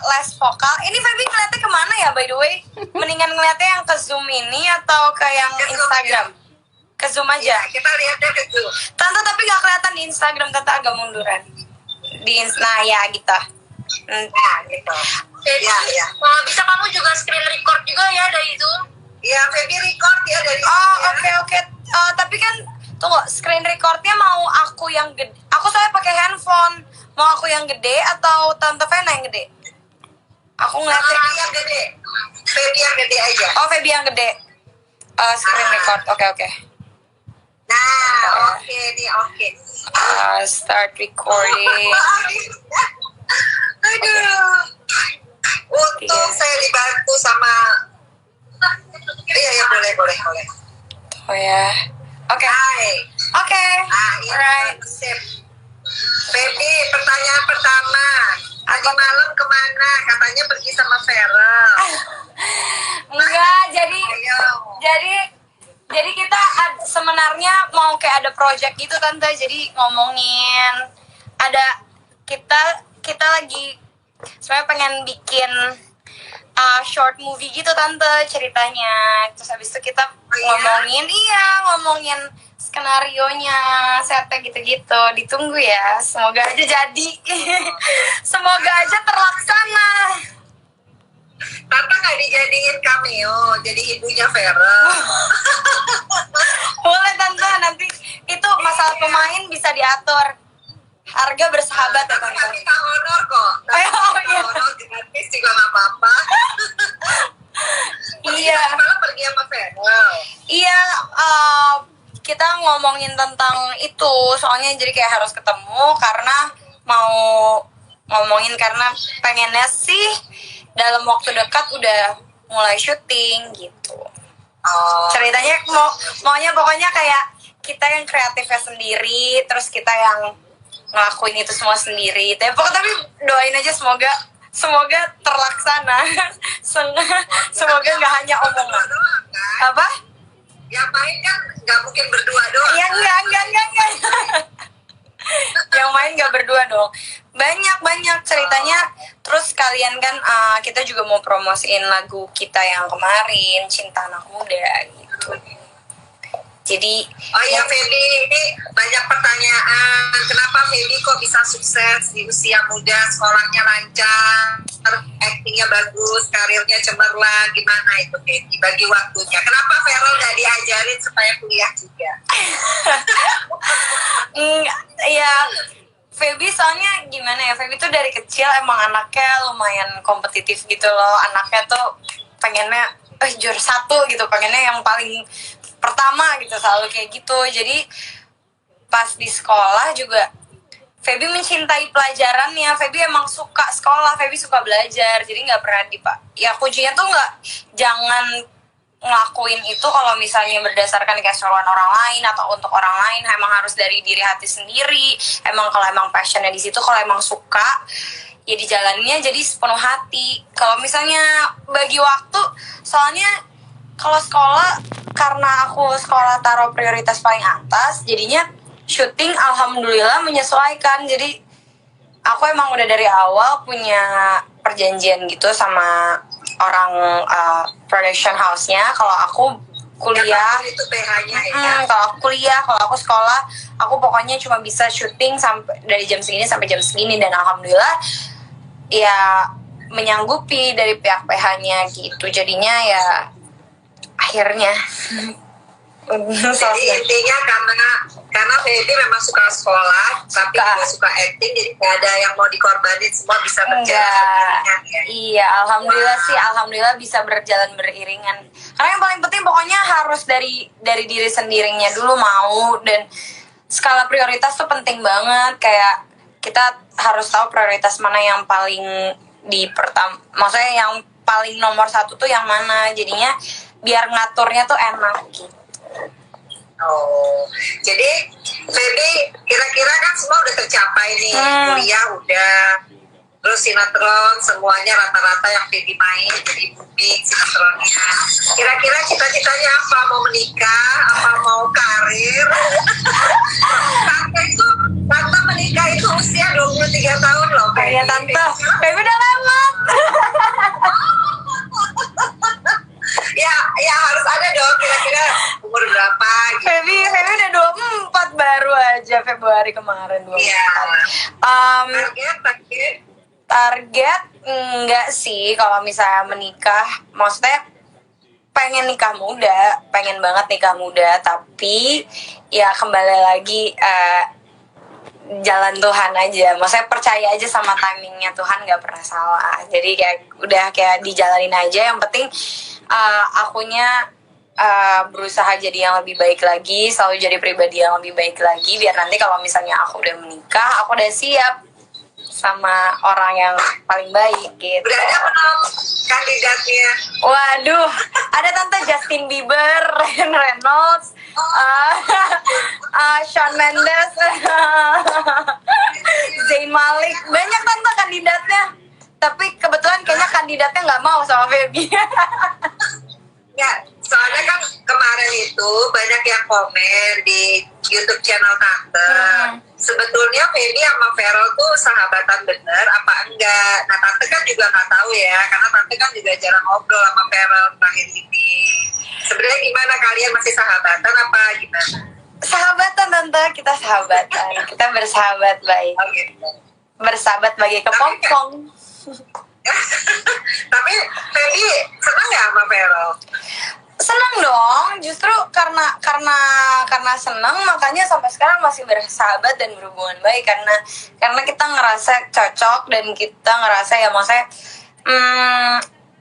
les vokal. Ini Feby ngeliatnya kemana ya by the way? Mendingan ngeliatnya yang ke Zoom ini atau ke yang Instagram? Ke Zoom aja. Ya, kita lihatnya ke Zoom. Tante tapi gak kelihatan di Instagram, Tante agak munduran. Nah ya gitu. Nah gitu. Ya. Bisa kamu juga screen record juga ya dari Zoom? Iya, Feby record ya dari Zoom. Oh oke. Tapi kan tunggu, screen recordnya mau aku yang gede. Aku soalnya pakai handphone. Mau aku yang gede atau Tante Vena yang gede? Aku ngeliatnya yang gede. Feby yang gede aja. Oh, Feby yang gede. Screen record. Oke. Nah, oke. Start recording. Aduh. Untung saya dibantu sama. Iya, boleh. Oh ya. Oke. Oke. Alright. Sip. Feby, pertanyaan pertama. Tadi malam kemana? Katanya pergi sama Vera. Enggak, jadi Ayo. kita sebenarnya mau kayak ada project gitu Tante. Jadi ngomongin ada kita lagi sebenarnya pengen bikin short movie gitu Tante ceritanya. Terus habis itu kita ngomongin skenarionya, setnya gitu-gitu. Ditunggu ya. Semoga aja jadi. Semoga aja terlaksana. Tante nggak dijadiin cameo, jadi ibunya Vera. Boleh Tante, nanti itu masalah pemain bisa diatur. Harga bersahabat ya Tante Tante. nggak minta honor kok. Iya. Honor gratis juga nggak apa-apa. Iya. Malah pergi sama Vera. Iya, kita ngomongin tentang itu, soalnya jadi kayak harus ketemu karena mau ngomongin karena pengennya sih dalam waktu dekat udah mulai syuting gitu. Ceritanya maunya pokoknya kayak kita yang kreatifnya sendiri, terus kita yang ngelakuin itu semua sendiri. Tapi doain aja semoga terlaksana. Semoga nggak hanya omongan. Apa? Yang main kan nggak mungkin berdua doang. Ya enggak. Yang main nggak berdua dong. Banyak ceritanya. Terus kalian kan kita juga mau promosiin lagu kita yang kemarin, Cinta Anak Muda gitu. Jadi Feby, ini banyak pertanyaan. Kenapa Feby kok bisa sukses di usia muda, sekolahnya lancar, aktingnya bagus, karirnya cemerlang, gimana itu Feby? Bagi waktunya. Kenapa Vera nggak diajarin supaya kuliah juga? Ya, Feby soalnya gimana ya? Feby tuh dari kecil emang anaknya lumayan kompetitif gitu loh. Anaknya tuh pengennya juara 1 gitu, pengennya yang paling pertama gitu, selalu kayak gitu. Jadi pas di sekolah juga Feby mencintai pelajarannya. Feby emang suka sekolah, Feby suka belajar. Jadi nggak pernah ya kuncinya tuh jangan ngelakuin itu kalau misalnya berdasarkan keseruan orang lain atau untuk orang lain. Emang harus dari diri hati sendiri. Emang kalau emang passionnya di situ, kalau emang suka ya dijalaninnya jadi sepenuh hati. Kalau misalnya bagi waktu, soalnya kalau sekolah, karena aku sekolah taruh prioritas paling atas, jadinya syuting alhamdulillah menyesuaikan. Jadi aku emang udah dari awal punya perjanjian gitu sama orang production house-nya. Kalau aku kuliah, itu PH-nya ya. Kalau aku kuliah, kalau aku sekolah, aku pokoknya cuma bisa syuting sampai dari jam segini sampai jam segini. Dan alhamdulillah ya menyanggupi dari pihak PH-nya gitu. Jadinya ya akhirnya jadi intinya karena Feby memang suka sekolah tapi juga suka acting, jadi gak ada yang mau dikorbanin, semua bisa berjalan beriringan ya. Iya, alhamdulillah sih, alhamdulillah bisa berjalan beriringan. Karena yang paling penting pokoknya harus dari diri sendirinya dulu mau, dan skala prioritas tuh penting banget. Kayak kita harus tahu prioritas mana yang paling maksudnya yang paling nomor 1 tuh yang mana, jadinya biar ngaturnya tuh enak gitu. Jadi Feby kira-kira kan semua udah tercapai nih, kuliah udah, terus sinetron semuanya rata-rata yang Feby main jadi booming sinetronnya. Kira-kira cita-citanya apa? Mau menikah? Apa mau karir? Tante itu Tante menikah itu usia 23 tahun loh. Iya tante, Feby udah lewat. Ya harus ada dong kira-kira umur berapa gitu. Feby udah 24 baru aja Februari kemarin 24. Iya. Target enggak sih kalau misalnya menikah, maksudnya pengen nikah muda, pengen banget nikah muda, tapi ya kembali lagi jalan Tuhan aja, maksudnya percaya aja sama timingnya Tuhan, nggak pernah salah. Jadi kayak dijalanin aja, yang penting akunya berusaha jadi yang lebih baik lagi, selalu jadi pribadi yang lebih baik lagi, biar nanti kalau misalnya aku udah menikah, aku udah siap sama orang yang paling baik gitu. Udah ada belum kandidatnya? Waduh, ada tante Justin Bieber, Ryan Reynolds, Shawn Mendes, Zayn Malik, banyak tante kandidatnya. Tapi kebetulan kayaknya kandidatnya nggak mau sama Feby. Ya, soalnya kan kemarin itu banyak yang komen di YouTube channel Tante. Sebetulnya Feby sama Ferel tuh sahabatan bener apa enggak? Nah, Tante kan juga nggak tahu ya, karena Tante kan juga jarang ngobrol sama Ferel terakhir ini. Sebenarnya gimana, kalian masih sahabatan apa gimana? Sahabatan tante, kita sahabatan, kita bersahabat baik, Oh, gitu. bersahabat bagi kepompong. Tapi Feby senang nggak sama Ferel? Seneng dong, justru karena seneng makanya sampai sekarang masih bersahabat dan berhubungan baik, karena kita ngerasa cocok dan kita ngerasa ya maksudnya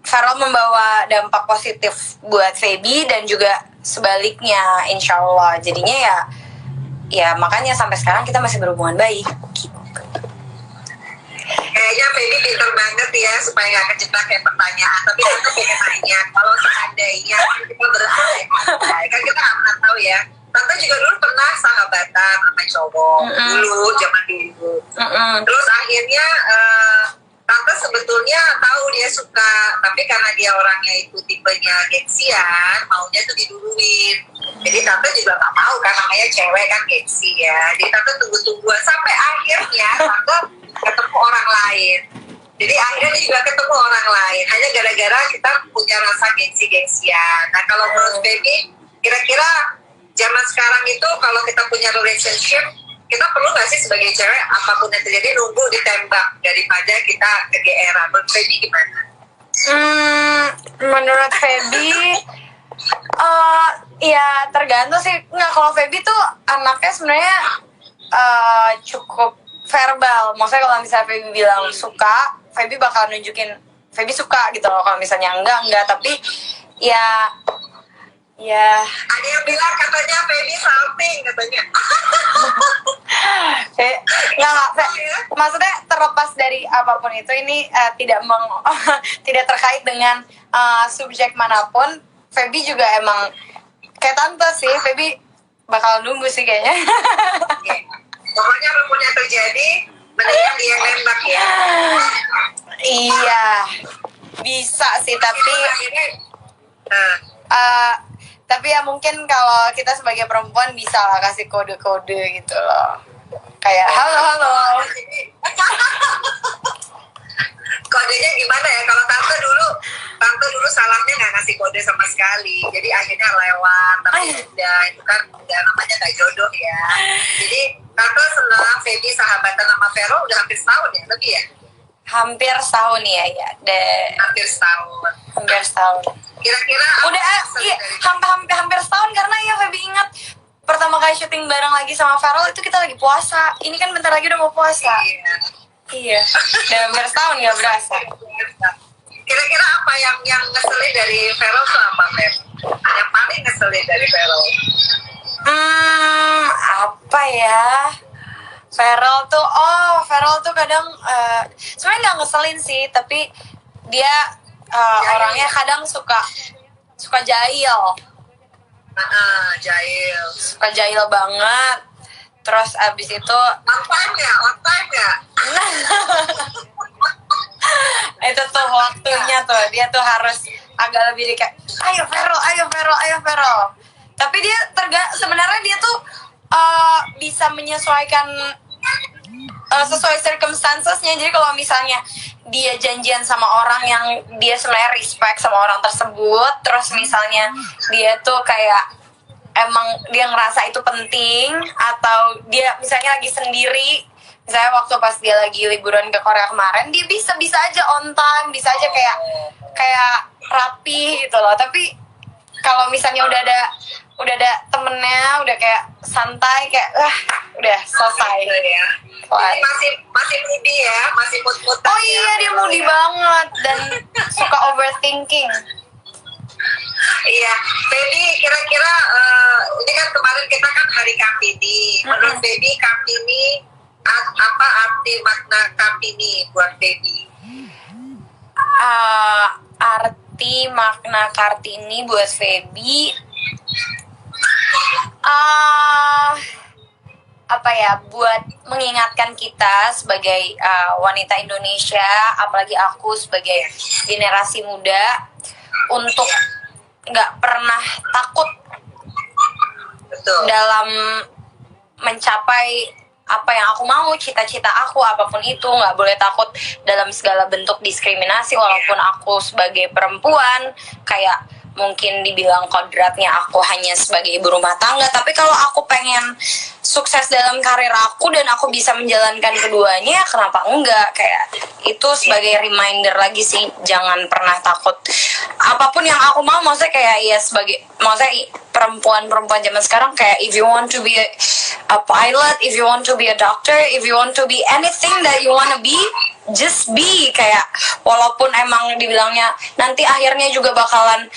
Farel membawa dampak positif buat Feby dan juga sebaliknya, insya Allah. Jadinya ya makanya sampai sekarang kita masih berhubungan baik. Kayaknya Feby pinter banget ya supaya nggak kejebak kayak pertanyaan. Tapi aku pengen nanya, kalau seandainya kita berandai, kan kita nggak pernah tahu ya. Tante juga dulu pernah sahabatan sama cowok dulu, zaman dulu. Terus akhirnya Tante sebetulnya tahu dia suka, tapi karena dia orangnya itu tipenya gengsian, maunya tuh diduluin. Jadi Tante juga nggak mau kan, namanya cewek kan gengsi ya. Jadi Tante tunggu-tungguan sampai akhirnya Tante ketemu orang lain. Jadi akhirnya dia juga ketemu orang lain, hanya gara-gara kita punya rasa gengsi-gengsian. Nah, kalau menurut Baby, kira-kira zaman sekarang itu kalau kita punya relationship, kita perlu nggak sih sebagai cewek apapun yang terjadi nunggu ditembak daripada kita kegeeran? Menurut Feby gimana? Menurut Feby, ya tergantung sih. Nggak, kalau Feby tuh anaknya sebenarnya cukup verbal. Maksudnya kalau misalnya Feby bilang suka, Feby bakal nunjukin Feby suka gitu loh. Kalau misalnya enggak. Tapi ya ada yang bilang katanya Feby salting katanya. Maksudnya terlepas dari apapun itu, ini tidak terkait dengan subjek manapun. Feby juga emang kayak tante sih, Feby bakal nunggu sih kayaknya. Pokoknya apapun yang terjadi, mendingan dia nembak ya. Iya, bisa sih, tapi tapi ya mungkin kalau kita sebagai perempuan bisa lah kasih kode-kode gitu loh, kayak halo. Kodenya gimana ya? Kalau tante dulu salahnya nggak ngasih kode sama sekali, jadi akhirnya lewat. Tapi udah itu kan udah namanya nggak jodoh ya. Jadi tante senang Feby sahabatan sama Vero udah hampir setahun ya, lebih ya? Hampir setahun ya. Hampir setahun. Kira-kira udah hampir setahun, karena ya Feby ingat pertama kali syuting bareng lagi sama Farel itu kita lagi puasa. Ini kan bentar lagi udah mau puasa. Iya. Udah hampir setahun nggak berasa. Kira-kira apa yang ngeselin dari Farel tuh apa, Feb? Yang paling ngeselin dari Farel? Apa ya? Farel tuh kadang sebenarnya nggak ngeselin sih, tapi dia orangnya kadang suka jahil. Jahil. Suka jahil banget. Terus abis itu On time ya? itu tuh waktunya tuh dia tuh harus agak lebih kayak ayo Farel. Tapi dia sebenarnya dia tuh bisa menyesuaikan sesuai circumstancesnya. Jadi kalau misalnya dia janjian sama orang yang dia sebenarnya respect sama orang tersebut, terus misalnya dia tuh kayak emang dia ngerasa itu penting, atau dia misalnya lagi sendiri, misalnya waktu pas dia lagi liburan ke Korea kemarin, dia bisa aja on time, bisa aja kayak rapi gitu loh. Tapi kalau misalnya udah ada temennya, udah kayak santai, kayak udah selesai ya. Wah. Masih moody ya, masih mood-mood. Oh iya, dia moody banget dan suka overthinking. Iya, Baby, kira-kira ini kan kemarin kita kan hari Kartini. Menurut Baby, Kartini apa arti makna Kartini buat Baby? Arti makna Kartini buat Feby, apa ya, buat mengingatkan kita sebagai wanita Indonesia, apalagi aku sebagai generasi muda, untuk nggak pernah takut Betul. dalam mencapai apa yang aku mau, cita-cita aku apapun itu. Nggak boleh takut dalam segala bentuk diskriminasi, walaupun aku sebagai perempuan kayak mungkin dibilang kodratnya aku hanya sebagai ibu rumah tangga, tapi kalau aku pengen sukses dalam karir aku dan aku bisa menjalankan keduanya, kenapa enggak? Kayak itu sebagai reminder lagi sih, jangan pernah takut apapun yang aku mau. Maksudnya kayak ya sebagai, maksudnya perempuan zaman sekarang kayak if you want to be a pilot, if you want to be a doctor, if you want to be anything that you wanna be, just be. Kayak walaupun emang dibilangnya nanti akhirnya juga bakalan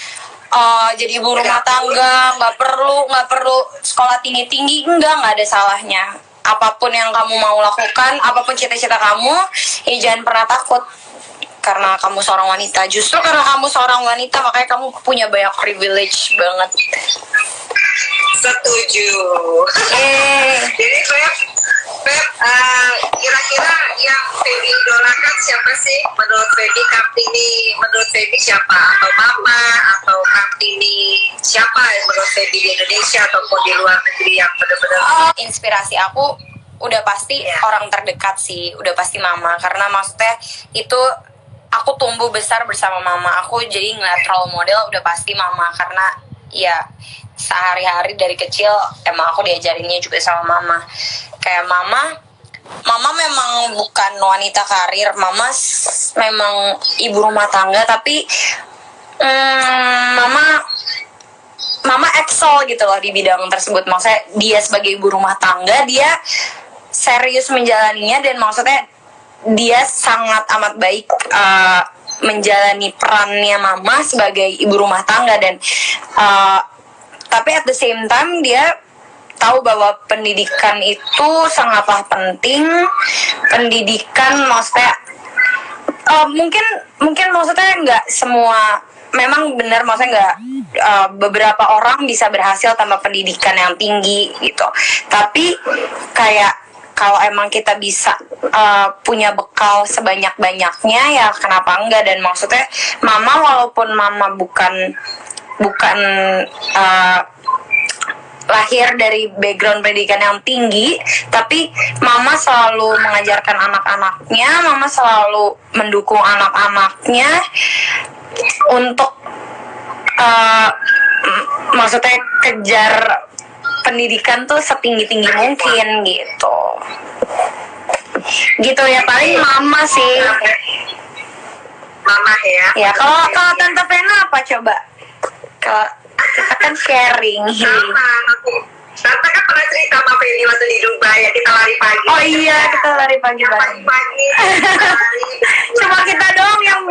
jadi ibu rumah tangga, nggak perlu sekolah tinggi, nggak ada salahnya. Apapun yang kamu mau lakukan, apapun cita-cita kamu, ya jangan pernah takut. Karena kamu seorang wanita, justru karena kamu seorang wanita, makanya kamu punya banyak privilege banget. Setuju. Jadi Feb, kira-kira yang Feby idolakan siapa sih? Menurut Feby Kartini, menurut Feby siapa? Atau Mama, atau Kartini, siapa yang menurut Feby di Indonesia ataupun di luar negeri yang benar-benar Inspirasi aku udah pasti orang terdekat sih, udah pasti Mama. Karena maksudnya itu aku tumbuh besar bersama Mama aku, jadi ngeliat role model udah pasti Mama. Karena ya sehari-hari dari kecil emang aku diajarinnya juga sama Mama. Kayak Mama memang bukan wanita karir, Mama memang ibu rumah tangga, tapi Mama excel gitu loh di bidang tersebut. Maksudnya dia sebagai ibu rumah tangga, dia serius menjalaninya, dan maksudnya dia sangat amat baik menjalani perannya Mama sebagai ibu rumah tangga. Dan tapi at the same time dia tahu bahwa pendidikan itu sangatlah penting. Pendidikan maksudnya mungkin maksudnya nggak semua, memang benar, maksudnya nggak beberapa orang bisa berhasil tanpa pendidikan yang tinggi gitu. Tapi kayak kalau emang kita bisa punya bekal sebanyak-banyaknya, ya kenapa enggak? Dan maksudnya Mama, walaupun Mama bukan lahir dari background pendidikan yang tinggi, tapi Mama selalu mengajarkan anak-anaknya, Mama selalu mendukung anak-anaknya untuk maksudnya kejar pendidikan tuh setinggi-tinggi mungkin gitu. Gitu ya, paling Mama sih. Mama ya? Ya, kalau Tante Vena apa coba? Kalau kita kan sharing. Sama, Tante kan pernah cerita sama Feby waktu di Dubai ya, kita lari pagi. Oh iya, kita lari pagi bareng. Pagi. Cuma kita doang yang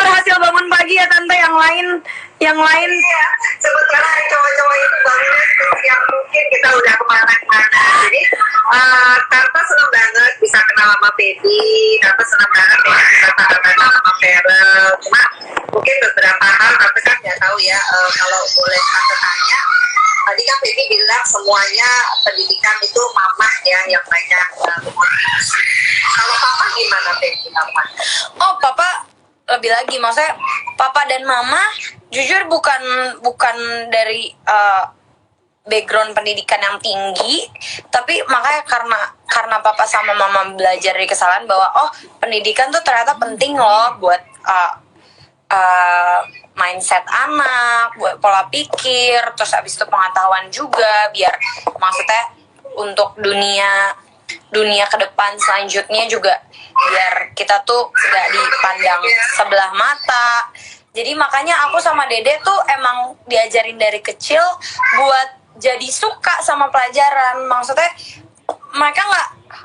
berhasil bangun pagi ya Tante, yang lain Iya, sementara cowok-cowok itu bangunnya yang mungkin kita udah kemana-mana. Jadi Tante senang banget bisa kenal sama Feby, Tante senang banget ya bisa sahabatan sama Feral. Cuma mungkin beberapa hal Tante kan nggak tahu ya. Kalau boleh Tante tanya, tadi kan Feby bilang semuanya pendidikan itu Mama ya yang banyak kontribusi. Kalau Papa gimana Feby? Oh, Papa lebih lagi, maksudnya Papa dan Mama jujur bukan dari background pendidikan yang tinggi, tapi makanya karena papa sama mama belajar dari kesalahan bahwa pendidikan tuh ternyata penting loh buat mindset anak, buat pola pikir, terus abis itu pengetahuan juga, biar maksudnya untuk dunia ke depan selanjutnya juga biar kita tuh gak dipandang sebelah mata. Jadi makanya aku sama Dede tuh emang diajarin dari kecil buat jadi suka sama pelajaran. Maksudnya mereka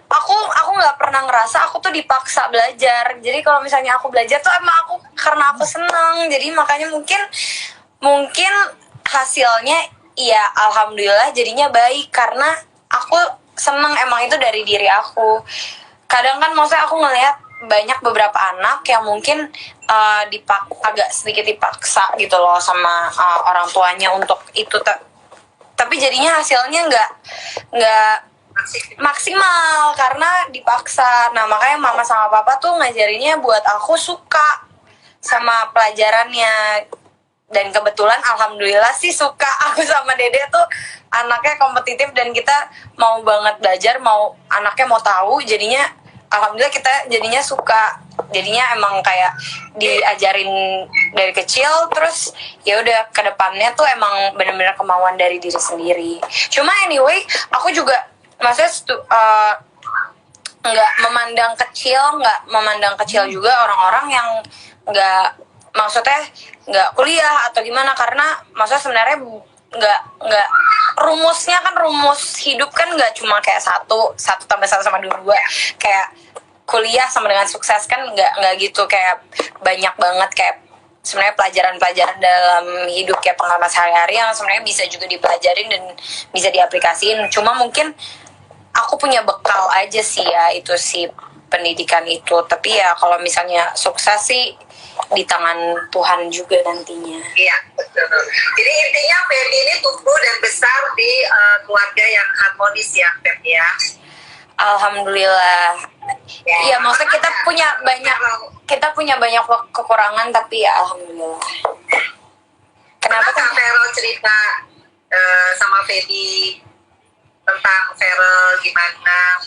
aku nggak pernah ngerasa aku tuh dipaksa belajar. Jadi kalau misalnya aku belajar tuh emang karena aku seneng. Jadi makanya mungkin hasilnya ya alhamdulillah jadinya baik karena aku seneng, emang itu dari diri aku. Kadang kan maksudnya aku ngelihat banyak beberapa anak yang mungkin agak sedikit dipaksa gitu loh sama orang tuanya untuk itu, tapi jadinya hasilnya nggak maksimal karena dipaksa. Nah makanya mama sama papa tuh ngajarinnya buat aku suka sama pelajarannya, dan kebetulan alhamdulillah sih suka. Aku sama Dede tuh anaknya kompetitif dan kita mau banget belajar, anaknya mau tahu, jadinya alhamdulillah kita jadinya suka. Jadinya emang kayak diajarin dari kecil, terus ya udah kedepannya tuh emang benar-benar kemauan dari diri sendiri. Cuma anyway aku juga maksudnya nggak memandang kecil juga orang-orang yang nggak kuliah atau gimana, karena maksudnya sebenarnya nggak rumusnya kan, rumus hidup kan nggak cuma kayak 1 tambah 1 sama 2 kayak kuliah sama dengan sukses kan, nggak gitu. Kayak banyak banget kayak sebenarnya pelajaran-pelajaran dalam hidup kayak pengalaman sehari-hari yang sebenarnya bisa juga dipelajarin dan bisa diaplikasiin. Cuma mungkin aku punya bekal aja sih ya, itu sih pendidikan itu. Tapi ya kalau misalnya sukses sih di tangan Tuhan juga nantinya. Iya, betul. Jadi intinya Feby ini tumbuh dan besar di keluarga yang harmonis ya, Feby ya. Alhamdulillah. Ya maksudnya kita punya banyak kekurangan, tapi ya alhamdulillah. Kenapa Kak Feral cerita sama Feby tentang Feral gimana?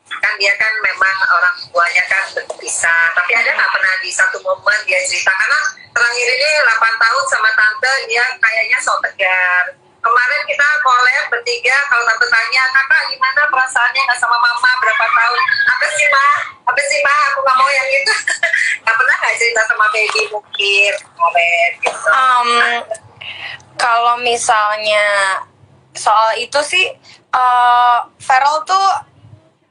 Kan dia kan memang orang tuanya kan berpisah, tapi ada nggak pernah di satu momen dia cerita, karena terakhir ini 8 tahun sama tante dia kayaknya so tegar. Kemarin kita collab bertiga, kalau tante tanya, kakak gimana perasaannya nggak sama mama berapa tahun? Apa sih ma, aku nggak mau yang itu. Nggak pernah nggak cerita sama baby mungkin kemarin gitu. Kalau misalnya soal itu sih, Feral tuh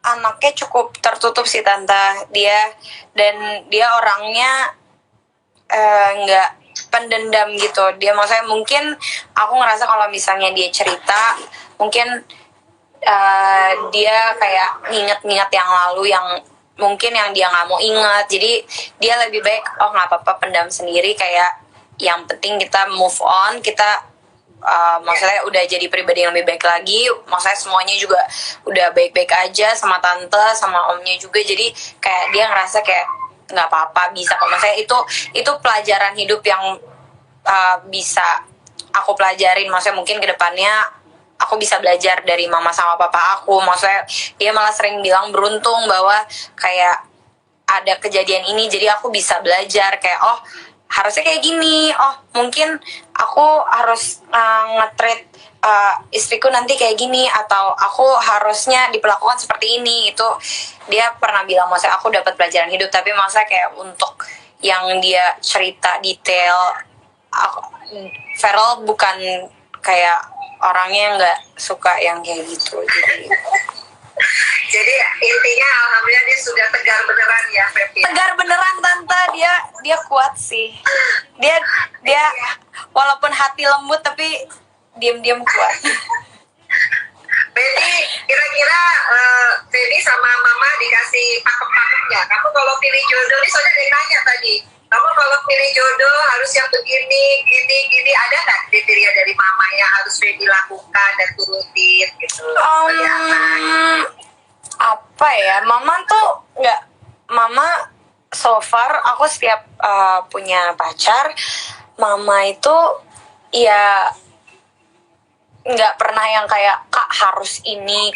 anaknya cukup tertutup sih tante. Dia orangnya nggak pendendam gitu. Dia maksudnya mungkin aku ngerasa kalau misalnya dia cerita, mungkin dia kayak nginget yang lalu yang mungkin yang dia nggak mau ingat. Jadi dia lebih baik nggak apa-apa pendam sendiri, kayak yang penting kita move on, kita maksudnya udah jadi pribadi yang lebih baik lagi. Maksudnya semuanya juga udah baik-baik aja sama tante sama omnya juga. Jadi kayak dia ngerasa kayak nggak apa-apa, bisa kok. Maksudnya itu pelajaran hidup yang bisa aku pelajarin. Maksudnya mungkin kedepannya aku bisa belajar dari mama sama papa aku. Maksudnya dia malah sering bilang beruntung bahwa kayak ada kejadian ini, jadi aku bisa belajar kayak harusnya kayak gini, mungkin aku harus nge-treat istriku nanti kayak gini, atau aku harusnya diperlakukan seperti ini. Itu dia pernah bilang, maksudnya aku dapat pelajaran hidup. Tapi maksudnya kayak untuk yang dia cerita detail, Feral bukan kayak orangnya yang nggak suka yang kayak gitu. Jadi intinya alhamdulillah dia sudah tegar beneran ya, Feby. Tegar beneran tante, dia kuat sih. Dia walaupun hati lembut tapi diam-diam kuat. Feby, kira-kira Feby sama mama dikasih pakem-pakem nggak? Kamu kalau pilih jodoh, ini soalnya dia nanya tadi, kamu kalau pilih jodoh harus yang begini, gini, ada nggak kriteria dari mama yang harus Feby lakukan dan turutin gitu? Apa ya, mama tuh nggak, mama so far aku setiap punya pacar, mama itu ya nggak pernah yang kayak kak harus ini,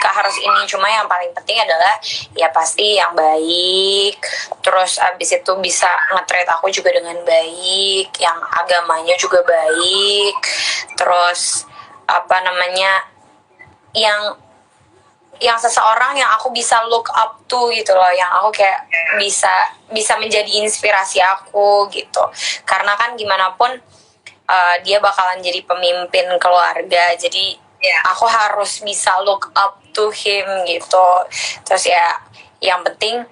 cuma yang paling penting adalah ya pasti yang baik, terus abis itu bisa nge-treat aku juga dengan baik, yang agamanya juga baik, terus apa namanya, yang seseorang yang aku bisa look up to gitu loh, yang aku kayak bisa menjadi inspirasi aku gitu, karena kan gimana pun dia bakalan jadi pemimpin keluarga, jadi aku harus bisa look up to him gitu. Terus ya yang penting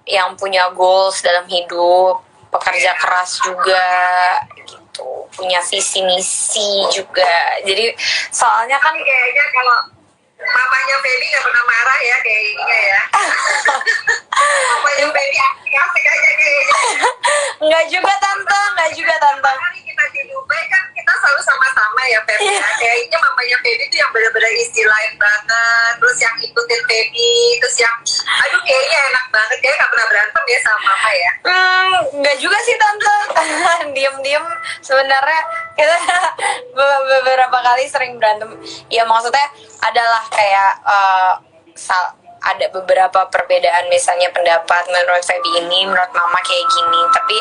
yang punya goals dalam hidup, pekerja keras juga gitu, punya visi misi juga. Jadi soalnya kan kayaknya kalau mamanya Feby nggak pernah marah ya kayaknya ya. Mamanya Feby asik aja kayaknya. Nggak juga tante. Hari kita di Dubai kan kita selalu sama-sama ya Feby. Kayaknya mamanya Feby tuh yang benar-benar istilahin banget, terus yang ikutin Feby, terus yang aduh kayaknya enak banget, kayaknya nggak pernah berantem ya sama mama ya. Nggak juga sih tante. Diem sebenarnya kita beberapa kali sering berantem. Ya maksudnya adalah kayak ada beberapa perbedaan, misalnya pendapat menurut Feby ini, menurut mama kayak gini, tapi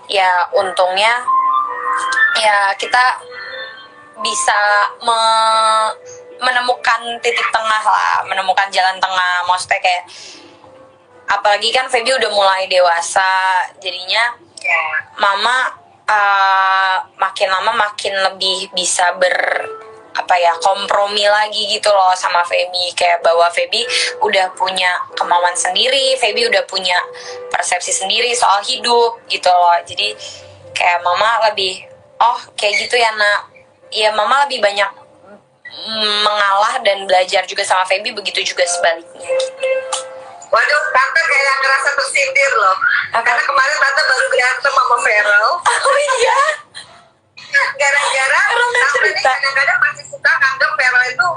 ya untungnya ya kita bisa menemukan titik tengah lah, menemukan jalan tengah. Maksudnya kayak apalagi kan Feby udah mulai dewasa, jadinya mama makin lama makin lebih bisa kompromi lagi gitu loh sama Feby, kayak bahwa Feby udah punya kemauan sendiri, Feby udah punya persepsi sendiri soal hidup gitu loh. Jadi kayak mama lebih kayak gitu ya nak, ya mama lebih banyak mengalah dan belajar juga sama Feby, begitu juga sebaliknya gitu. Waduh, tante kayak ngerasa tersindir loh. Karena kemarin tante baru berantem sama Feral. Oh iya? Gara-gara tante ini kadang-kadang masih suka nganggep Feral itu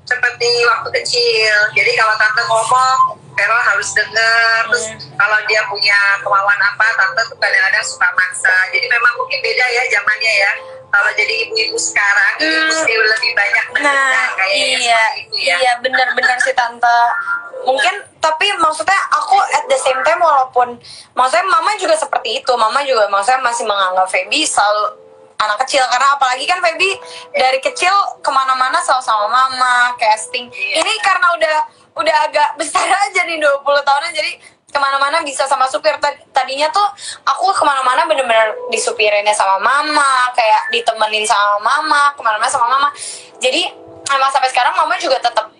seperti waktu kecil. Jadi kalau tante ngomong, Feral harus denger. Terus kalau dia punya kemauan apa, tante tuh kadang-kadang suka maksa. Jadi memang mungkin beda ya zamannya ya. Kalau jadi ibu-ibu sekarang, ibu mesti lebih banyak mendengar kayaknya seperti itu ya. Iya, benar-benar sih tante. Mungkin, tapi maksudnya aku at the same time, walaupun maksudnya mama juga seperti itu, mama juga maksudnya masih menganggap Feby selalu anak kecil, karena apalagi kan Feby dari kecil kemana-mana selalu sama mama, casting. Ini karena udah agak besar aja nih, 20 tahunan, jadi kemana-mana bisa sama supir. Tadinya tuh aku kemana-mana bener-bener disupirinnya sama mama, kayak ditemenin sama mama, kemana-mana sama mama. Jadi emang sampai sekarang mama juga tetap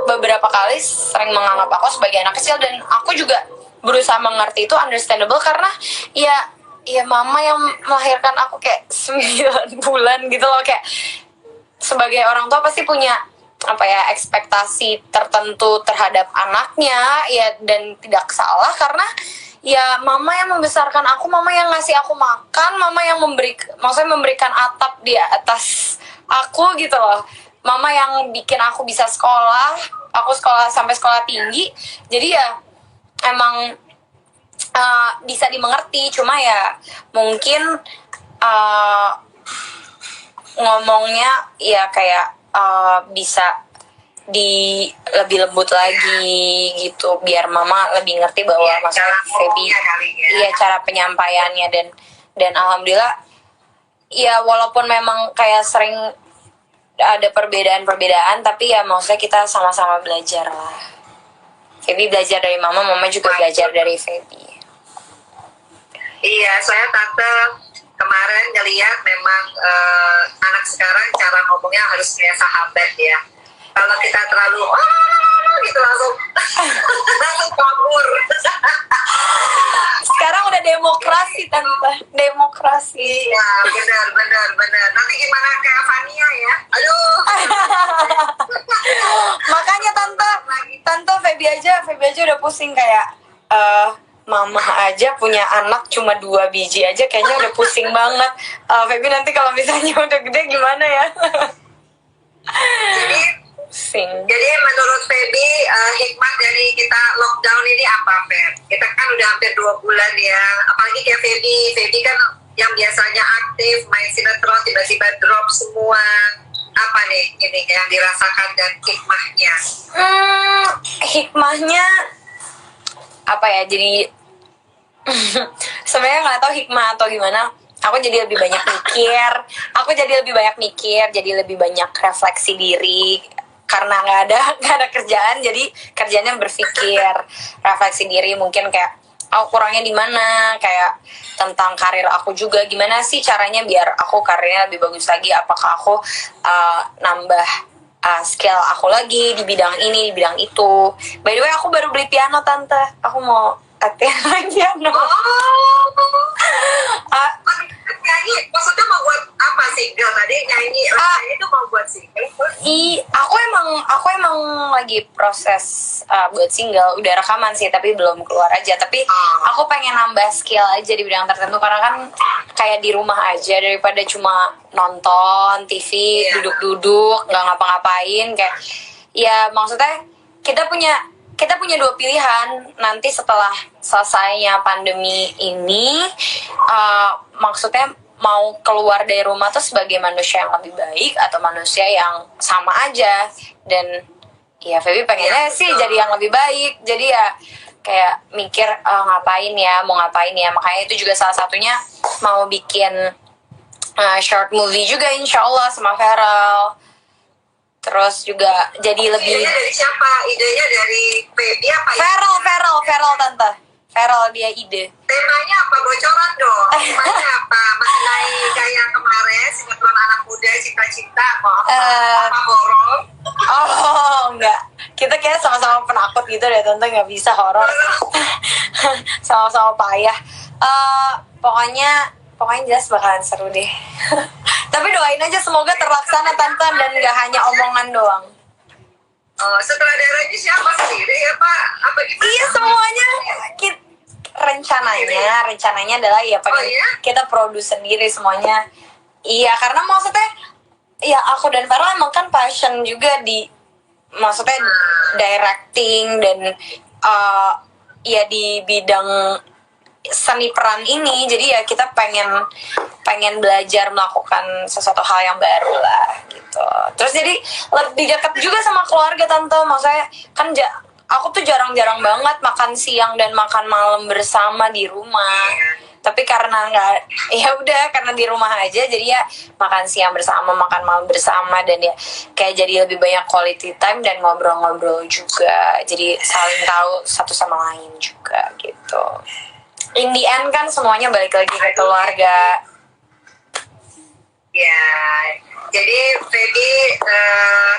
beberapa kali sering menganggap aku sebagai anak kecil, dan aku juga berusaha mengerti itu, understandable, karena ya mama yang melahirkan aku kayak 9 bulan gitu loh, kayak sebagai orang tua pasti punya ekspektasi tertentu terhadap anaknya ya, dan tidak salah karena ya mama yang membesarkan aku, mama yang ngasih aku makan, mama yang memberikan atap di atas aku gitu loh. Mama yang bikin aku bisa sekolah, aku sampai sekolah tinggi. Jadi ya emang bisa dimengerti, cuma ya mungkin ngomongnya ya kayak bisa lebih lembut lagi gitu, biar mama lebih ngerti bahwa masalah Feby cara penyampaiannya, dan alhamdulillah ya walaupun memang kayak sering ada perbedaan, tapi ya maksudnya kita sama-sama belajar lah. Feby belajar dari mama juga belajar dari Feby. Iya, saya tante kemarin ngeliat memang anak sekarang cara ngomongnya harus kayak sahabat ya. Kalau kita terlalu gitu langsung kabur. Sekarang udah demokrasi tante, demokrasi. Iya, benar. Nanti gimana kayak Fania ya? Aduh. Makanya tante Feby aja udah pusing kayak mama aja punya anak cuma 2 biji aja kayaknya udah pusing banget. Feby nanti kalau misalnya udah gede gimana ya? Jadi menurut Feby hikmah dari kita lockdown ini apa, Feb? Kita kan udah hampir 2 bulan ya. Apalagi kayak Feby kan yang biasanya aktif main sinetron tiba-tiba drop semua. apa nih ini yang dirasakan dan hikmahnya? Hikmahnya apa ya? Jadi sebenarnya nggak tahu hikmah atau gimana. Aku jadi lebih banyak mikir. Jadi lebih banyak refleksi diri. Karena nggak ada kerjaan, jadi kerjanya berpikir, refleksi diri. Mungkin kayak aku kurangnya di mana, kayak tentang karir aku juga, gimana sih caranya biar aku karirnya lebih bagus lagi. Apakah aku nambah skill aku lagi di bidang ini, di bidang itu. By the way, aku baru beli piano, Tante. Aku mau latihan main piano. Nyanyi, maksudnya mau buat apa single tadi? Nyanyi itu mau buat single? Aku emang lagi proses buat single, udah rekaman sih tapi belum keluar aja. Tapi aku pengen nambah skill aja di bidang tertentu, karena kan kayak di rumah aja daripada cuma nonton TV, duduk-duduk nggak ngapa-ngapain. Kayak ya maksudnya kita punya dua pilihan nanti setelah selesainya pandemi ini. Maksudnya mau keluar dari rumah tuh sebagai manusia yang lebih baik atau manusia yang sama aja. Dan ya Feby pengennya sih jadi yang lebih baik. Jadi ya kayak mikir mau ngapain ya. Makanya itu juga salah satunya mau bikin short movie juga insya Allah sama Feral. Terus juga jadi lebih. Idenya dari siapa? Idenya dari Feby apa? Feral Tante. Feral dia ide. Temanya apa? Bocoran dong. Temanya apa? Masih naik kayak kemarin sinetron anak muda cita-cita apa horor? Oh enggak, kita kayak sama-sama penakut gitu deh Tante, nggak bisa horor. Sama-sama payah. Pokoknya jelas bakalan seru deh. Tapi doain aja semoga terlaksana Tante, dan nggak hanya omongan doang. Sutradaranya siapa sendiri ya Pak? Apa gimana? Iya semuanya. Rencananya adalah ya pengen kita produce sendiri semuanya. Iya karena maksudnya ya aku dan Farah emang kan passion juga di maksudnya directing dan ya di bidang seni peran ini. Jadi ya kita pengen belajar melakukan sesuatu hal yang baru lah gitu. Terus jadi lebih dekat juga sama keluarga Tante. Maksudnya kan aku tuh jarang-jarang banget makan siang dan makan malam bersama di rumah. Tapi karena karena di rumah aja, jadi ya makan siang bersama, makan malam bersama, dan ya kayak jadi lebih banyak quality time dan ngobrol-ngobrol juga. Jadi saling tahu satu sama lain juga gitu. In the end kan semuanya balik lagi ke keluarga. Ya, jadi Feby,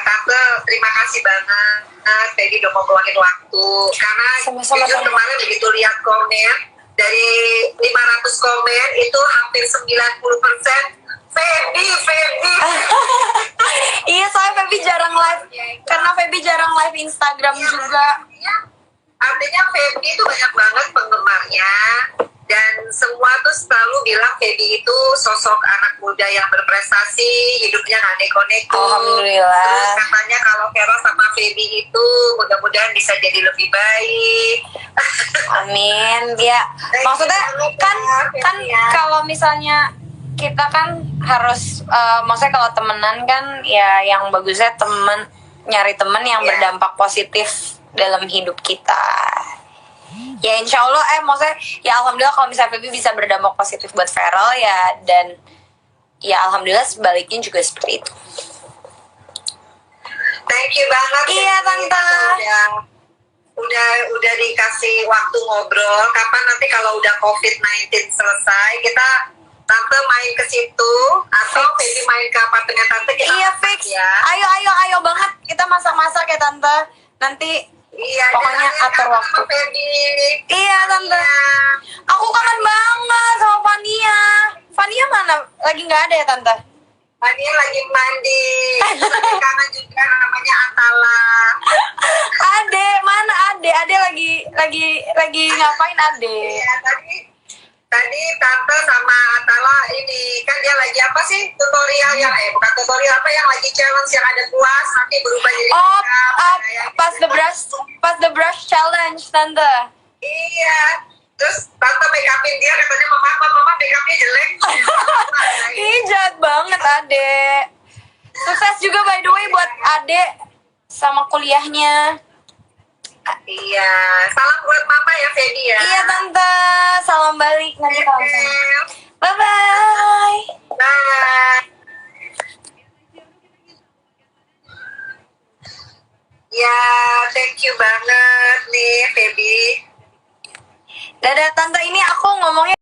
Tante terima kasih banget. Feby udah mau ngeluangin waktu. Karena Sama-sama, jujur kemarin begitu lihat komen, dari 500 komen itu hampir 90% Feby. Iya, soalnya Feby jarang live. Karena Feby jarang live Instagram juga. Artinya Feby itu banyak banget penggemarnya. Dan semua tuh selalu bilang Feby itu sosok anak muda yang berprestasi, hidupnya nggak neko-neko. Alhamdulillah. Terus katanya kalau Vera sama Feby itu mudah-mudahan bisa jadi lebih baik. Amin. Ya, maksudnya kan kalau misalnya kita kan harus maksudnya kalau temenan kan ya yang bagusnya nyari temen yang berdampak positif dalam hidup kita. Ya insya Allah maksudnya ya alhamdulillah kalau misalnya Feby bisa berdampak positif buat Feral ya, dan ya alhamdulillah sebaliknya juga seperti itu. Thank you banget. Iya Tante. Udah dikasih waktu ngobrol. Kapan nanti kalau udah COVID-19 selesai kita Tante main ke situ atau Feby main ke apartemen Tante kita. Iya fix ya. Ayo banget kita masak-masak ya Tante. Nanti pokoknya atur waktu. Iya Tante. Aku kangen banget sama Fania. Fania mana? Lagi nggak ada ya Tante? Fania lagi mandi. Kangen juga namanya Atala. Ade mana Ade? Ade lagi ngapain Ade? Iya tadi Tante sama Atala ini kan dia lagi apa sih tutorial yang bukan tutorial apa yang lagi challenge yang ada kuas nanti berubah jadi pas the brush challenge Tante. Iya terus Tante make upin dia katanya mama make upnya jelek. Ih jahat banget Ade. Sukses juga by the way buat Ade sama kuliahnya. Iya, salam buat mama ya Feby ya. Iya tante, salam balik nanti kalau misalnya. Bye bye. Bye. Ya, thank you banget nih Feby. Dadah tante, ini aku ngomongnya